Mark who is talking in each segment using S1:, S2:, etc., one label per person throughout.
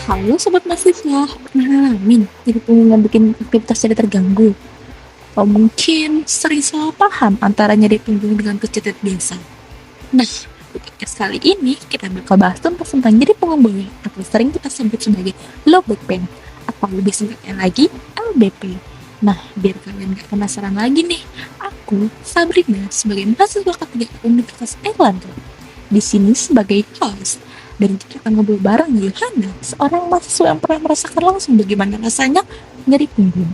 S1: Halo Sobat Mahasiswa, pernah ngalamin jadi punggung yang bikin aktivitas jadi terganggu? Atau mungkin sering salah paham antara nyeri punggung dengan kecedot biasa? Nah, di podcast kali ini kita bakal bahas tentang nyeri punggung bawah atau sering kita sebut sebagai low back pain atau lebih singkatnya lagi LBP. Nah, biar kalian gak penasaran lagi nih, aku Sabrina sebagai mahasiswa ketiga Universitas Airlangga di sini sebagai host dan kita akan ngobrol bareng Yohana, seorang mahasiswa yang pernah merasakan langsung bagaimana rasanya nyeri punggung.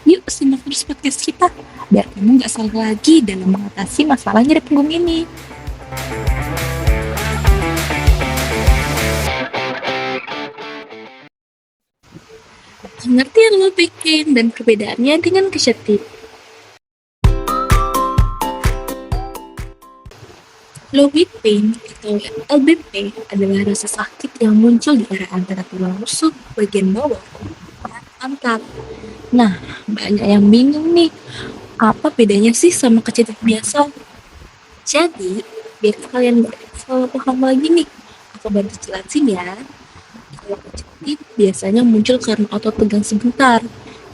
S1: Yuk simak terus podcast kita biar kamu nggak salah lagi dalam mengatasi masalah nyeri punggung ini. Pengertian low back pain dan perbedaannya dengan kesetip. Low back pain atau LBP adalah rasa sakit yang muncul di area antara tulang rusuk bagian bawah dan pantat. Nah, banyak yang bingung nih, apa bedanya sih sama kecedot biasa? Jadi, biar kalian gak salah paham lagi nih, aku bantu jelasin ya. Kalau kecedot biasanya muncul karena otot tegang sebentar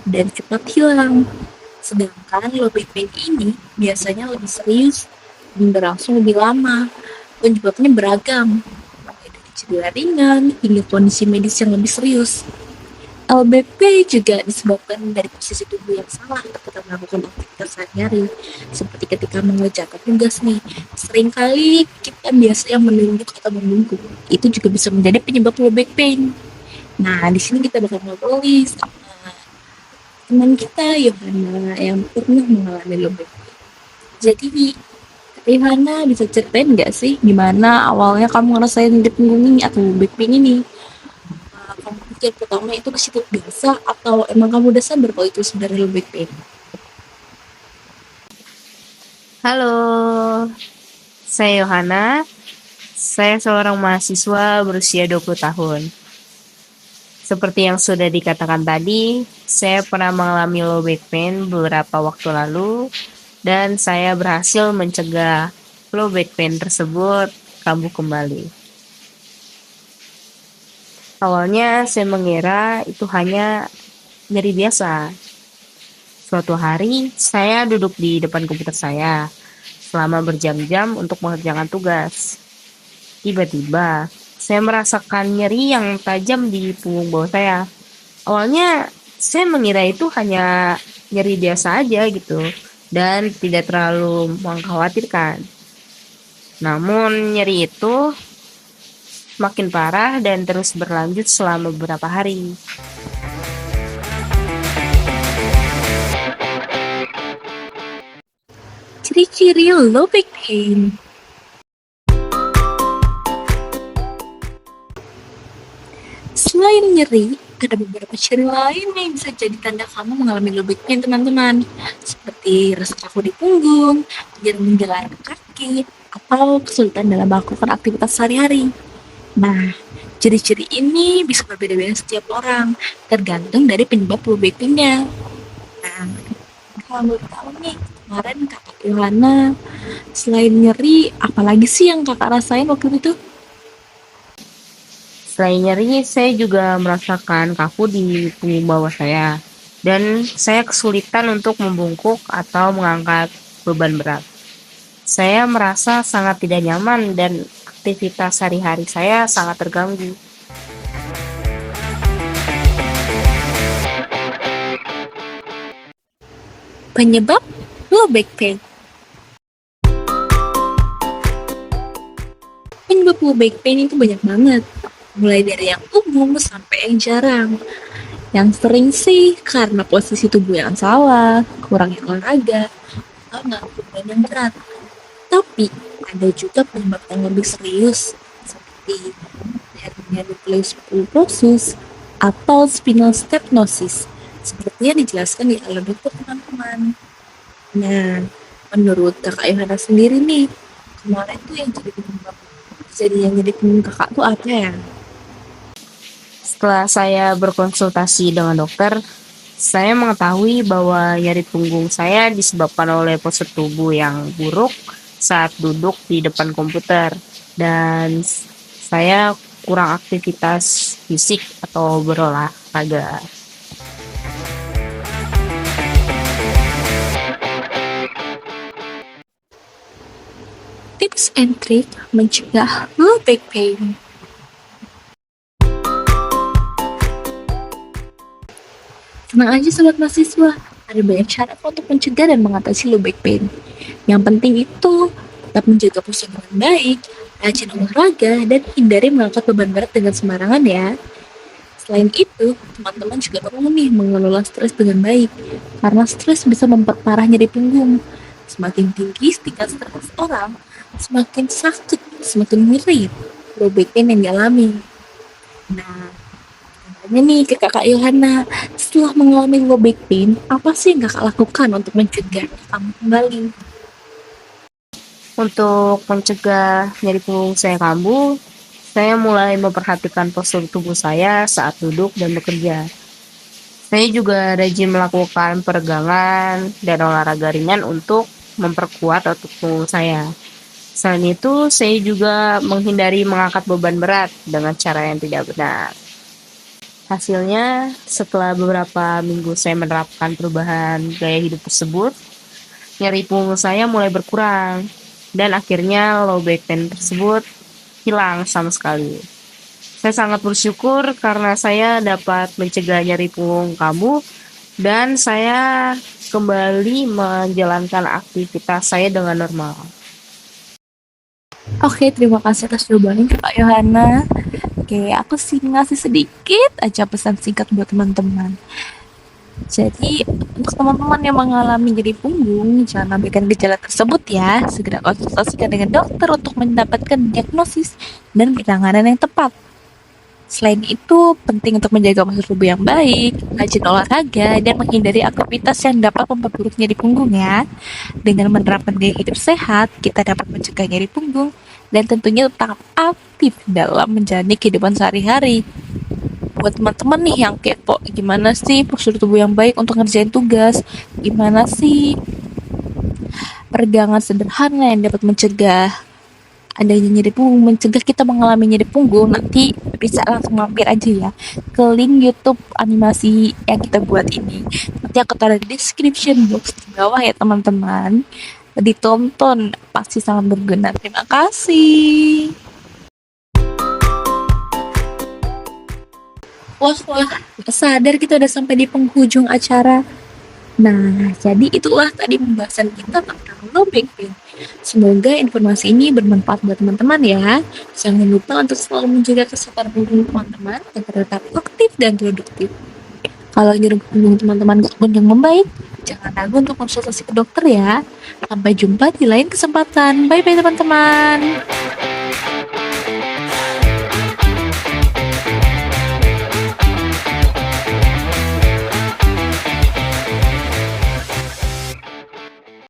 S1: dan cepat hilang. Sedangkan low back pain ini biasanya lebih serius dan berlangsung lebih lama. Penyebabnya beragam, mulai dari cedera ringan hingga kondisi medis yang lebih serius. LBP juga disebabkan dari posisi tubuh yang salah ketika melakukan aktivitas sehari-hari, seperti ketika mengerjakan tugas nih. Seringkali kita biasanya menunduk atau membungkuk. Itu juga bisa menjadi penyebab low back pain. Nah, di sini kita bakal ngobrol nih sama teman kita, Yohana, yang pernah mengalami low back pain. Jadi, Yohana bisa ceritain nggak sih gimana awalnya kamu ngerasain di punggung ini atau low back pain ini? Kamu pikir pertama itu kesedot biasa atau emang kamu udah sadar kalau itu sebenarnya low back pain?
S2: Halo, saya Yohana. Saya seorang mahasiswa berusia 20 tahun. Seperti yang sudah dikatakan tadi, saya pernah mengalami low back pain beberapa waktu lalu dan saya berhasil mencegah low back pain tersebut kambuh kembali. Awalnya saya mengira itu hanya nyeri biasa. Suatu hari, saya duduk di depan komputer saya selama berjam-jam untuk mengerjakan tugas. Tiba-tiba, saya merasakan nyeri yang tajam di punggung bawah saya. Awalnya, saya mengira itu hanya nyeri biasa aja gitu, dan tidak terlalu mengkhawatirkan. Namun, nyeri itu makin parah dan terus berlanjut selama beberapa hari.
S1: Ciri-ciri low back pain. Selain nyeri, ada beberapa ciri lain yang bisa jadi tanda kamu mengalami low back pain, teman-teman. Seperti rasa kaku di punggung, nyeri menjalar ke kaki, atau kesulitan dalam melakukan aktivitas sehari-hari. Nah, ciri-ciri ini bisa berbeda-beda setiap orang, tergantung dari penyebab low back pain-nya. Nah, kalau boleh tahu nih, kemarin kakak Ilhana, selain nyeri, apalagi sih yang kakak rasain waktu itu?
S2: Selain nyeri, saya juga merasakan kaku di punggung bawah saya. Dan saya kesulitan untuk membungkuk atau mengangkat beban berat. Saya merasa sangat tidak nyaman dan aktivitas sehari-hari saya sangat terganggu.
S1: Penyebab low back pain. Penyebab low back pain itu banyak banget, mulai dari yang umum sampai yang jarang. Yang sering sih karena posisi tubuh yang salah, kurangnya olahraga, atau ngelakuin beban yang berat. Tapi ada juga penyebab yang lebih serius, seperti hernia nucleus pulposus atau spinal stenosis, seperti yang dijelaskan di alam dokter, teman-teman. Nah, menurut kakak Yohana sendiri nih, kemarin tuh yang jadi penyebab kejadian jadi punggung kakak tuh apa ya?
S2: Setelah saya berkonsultasi dengan dokter, saya mengetahui bahwa nyeri punggung saya disebabkan oleh postur tubuh yang buruk saat duduk di depan komputer dan saya kurang aktivitas fisik atau berolahraga.
S1: Tips and trick mencegah low back pain. Tenang aja sobat mahasiswa, ada banyak cara kok untuk mencegah dan mengatasi low back pain. Yang penting itu tetap menjaga postur dengan baik, rajin olahraga, dan hindari mengangkat beban berat dengan sembarangan ya. Selain itu, teman-teman juga perlu nih mengelola stres dengan baik, karena stres bisa memperparah nyeri punggung. Semakin tinggi tingkat stres orang, semakin sakit, semakin nyeri low back pain yang dialami. Nah, tanya nih ke kakak Yohana, setelah mengalami low back pain, apa sih yang kakak lakukan untuk mencegah kamu kembali?
S2: Untuk mencegah nyeri punggung saya kambuh, saya mulai memperhatikan postur tubuh saya saat duduk dan bekerja. Saya juga rajin melakukan peregangan dan olahraga ringan untuk memperkuat otot punggung saya. Selain itu, saya juga menghindari mengangkat beban berat dengan cara yang tidak benar. Hasilnya, setelah beberapa minggu saya menerapkan perubahan gaya hidup tersebut, nyeri punggung saya mulai berkurang, dan akhirnya low back pain tersebut hilang sama sekali. Saya sangat bersyukur karena saya dapat mencegah nyeri punggung kambuh dan saya kembali menjalankan aktivitas saya dengan normal.
S1: Oke, terima kasih atas jawabannya Kak Yohana. Oke, aku sih ngasih sedikit aja pesan singkat buat teman-teman. Jadi, untuk teman-teman yang mengalami nyeri punggung, jangan abaikan gejala tersebut ya. Segera konsultasikan dengan dokter untuk mendapatkan diagnosis dan penanganan yang tepat. Selain itu, penting untuk menjaga postur tubuh yang baik, rajin olahraga, dan menghindari aktivitas yang dapat memperburuk nyeri punggung ya. Dengan menerapkan gaya hidup sehat, kita dapat mencegah nyeri punggung dan tentunya tetap aktif dalam menjalani kehidupan sehari-hari. Buat teman-teman nih yang kepo, gimana sih postur tubuh yang baik untuk ngerjain tugas? Gimana sih peregangan sederhana yang dapat mencegah adanya nyeri punggung, mencegah kita mengalami nyeri punggung? Nanti bisa langsung mampir aja ya ke link YouTube animasi yang kita buat ini. Nanti aku taruh di description box di bawah ya teman-teman. Ditonton, pasti sangat berguna. Terima kasih. Wah, gak sadar kita udah sampai di penghujung acara. Nah, jadi itulah tadi pembahasan kita tentang low back pain. Semoga informasi ini bermanfaat buat teman-teman ya. Jangan lupa untuk selalu menjaga kesehatan punggung teman-teman agar tetap aktif dan produktif. Kalau nyeri punggung teman-teman gak kunjung membaik, jangan ragu untuk konsultasi ke dokter ya. Sampai jumpa di lain kesempatan. Bye-bye teman-teman.